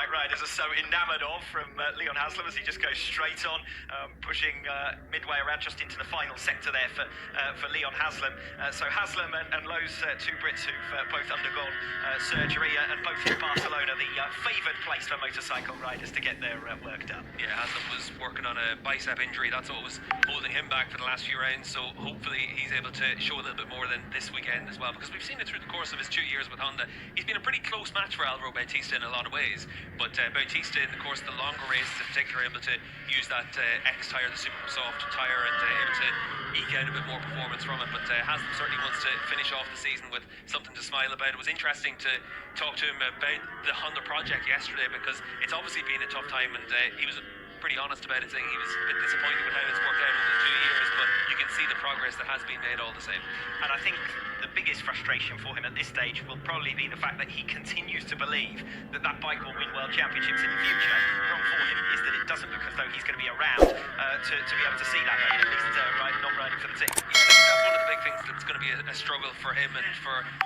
back riders are so enamoured of from Leon Haslam as he just goes straight on, pushing midway around just into the final sector there for Leon Haslam. So Haslam and Lowe's two Brits who've both undergone surgery and both in Barcelona, the favoured place for motorcycle riders to get their work done. Yeah, Haslam was working on a bicep injury. That's what was holding him back for the last few rounds. So hopefully he's able to show a little bit more than this weekend as well, because we've seen it through the course of his 2 years with Honda. He's been a pretty close match for Alvaro Bautista in a lot of ways, but Bautista in the course of the longer races in particular able to use that X tyre, the super soft tyre, and able to eke out a bit more performance from it. But Haslam certainly wants to finish off the season with something to smile about. It was interesting to talk to him about the Honda project yesterday, because it's obviously been a tough time, and he was pretty honest about it, saying he was a bit disappointed with how it's worked out over the 2 years, but you can see the progress that has been made all the same. And I think the biggest frustration for him at this stage will probably be the fact that he continues to believe that that bike will win world championships in the future. The problem for him is that it doesn't look as though he's going to be around to be able to see that, at least not riding for the team. Yeah, that's one of the big things that's going to be a struggle for him, and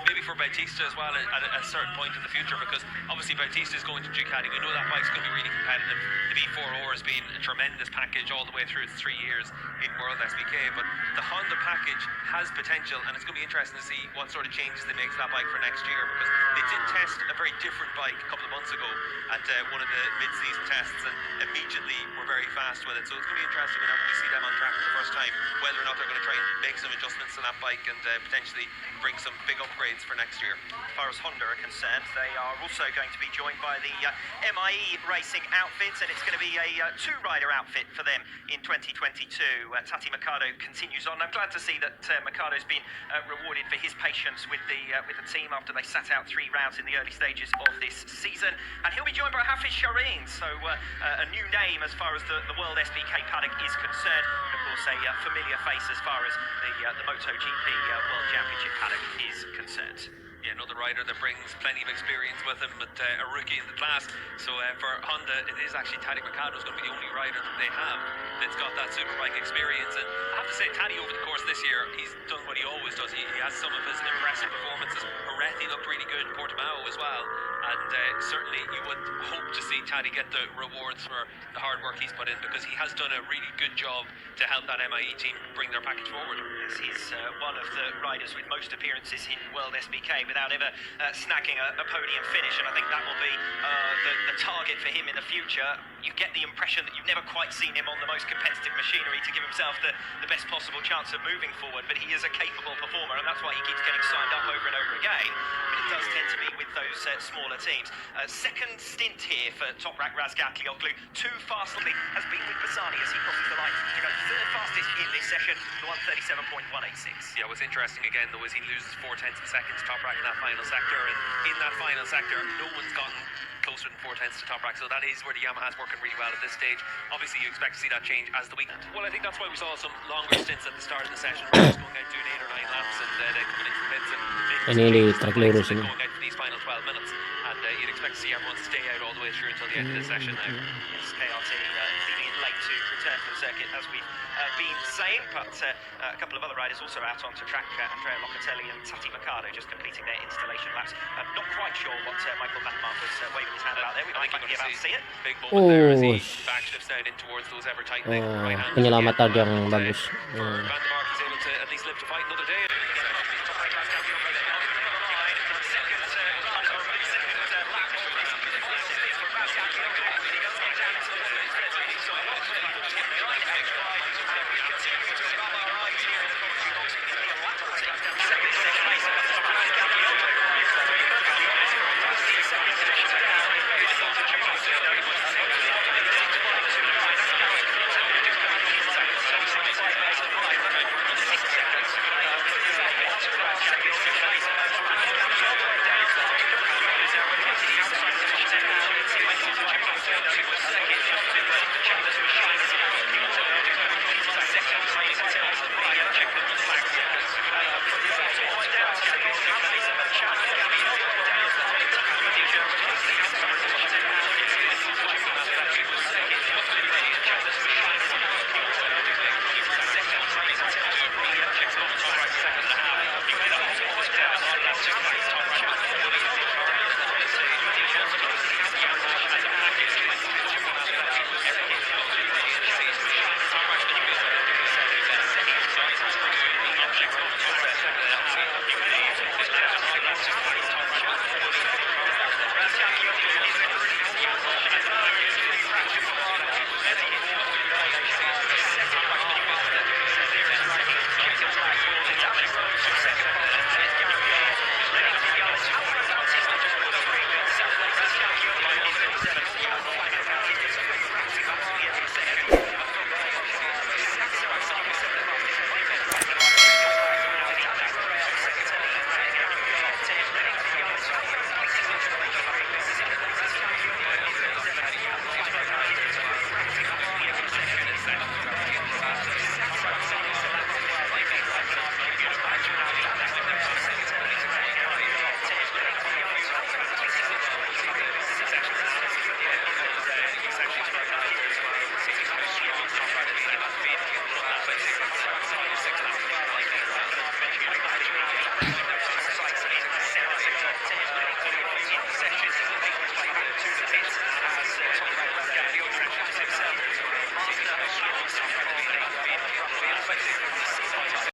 maybe for Bautista as well at a certain point in the future, because obviously Bautista is going to Ducati. We know that bike's going to be really competitive. The V4R has been a tremendous package all the way through its 3 years in World SBK, but the Honda package has potential, and it's going to be interesting to see what sort of changes they make to that bike for next year, because they did test a very different bike a couple of months ago at one of the mid-season tests, and immediately were very fast with it. So it's going to be interesting whenever we see them on track for the first time, whether or not they're going to try and make some adjustments to that bike and potentially bring some big upgrades for next year. As far as Honda are concerned, they are also going to be joined by the MIE Racing outfit, and it's going to be a two-rider outfit for them in 2022. Tati Mercado continues on. I'm glad to see that Mercado's been rewarded for his patience with the team after they sat out 3 rounds in the early stages of this season, and he'll be joined by Hafiz Shireen, so a new name as far as the World SBK paddock is concerned, and of course a familiar face as far as the MotoGP World Championship paddock is concerned. Yeah, another rider that brings plenty of experience with him, but a rookie in the class. So for Honda, it is actually Tadej Mercado is going to be the only rider that they have that's got that superbike experience. And I have to say, Tadej over the course of this year, he's done what he always does. He has some of his impressive performances. Moretti looked really good in Portimao as well. And certainly you would hope to see Tadej get the rewards for the hard work he's put in, because he has done a really good job to help that MIE team bring their package forward. Yes, he's one of the riders with most appearances in World SBK without ever snagging a podium finish, and I think that will be the target for him in the future. You get the impression that you've never quite seen him on the most competitive machinery to give himself the best possible chance of moving forward, but he is a capable performer, and that's why he keeps getting signed up over and over again. But it does tend to be with those smaller teams. Second stint here for Toprak Razgatlioglu. Too fastly has been with Bassani as he crosses the line to go third fastest in this session, the 1:37.186. Yeah, what's interesting again though is he loses 0.4 of a second to Toprak in that final sector, and in that final sector no one's gotten closer than 0.4 to Toprak, so that is where the Yamaha's working really well at this stage. Obviously you expect to see that change as the week. Well, I think that's why we saw some longer stints at the start of the session, just going out doing 8 or 9 laps and then coming into the pits and making going out for these final 12 minutes, and you'd expect to see everyone stay out all the way through until the end of the session now. Yes, KRT leaving it late to return to the circuit, as we've been saying, but a couple of other riders also out onto track. Andrea Locatelli and Tati Mercado just completing their installation laps. Not quite sure what Michael Van der Mark was waving his hand about there. We might be about to see it. Big moment there as he backshifts down in towards those ever tightening right hands. Penyelamatan yang bagus. For Van der Mark, he's able to at least live to fight another day. But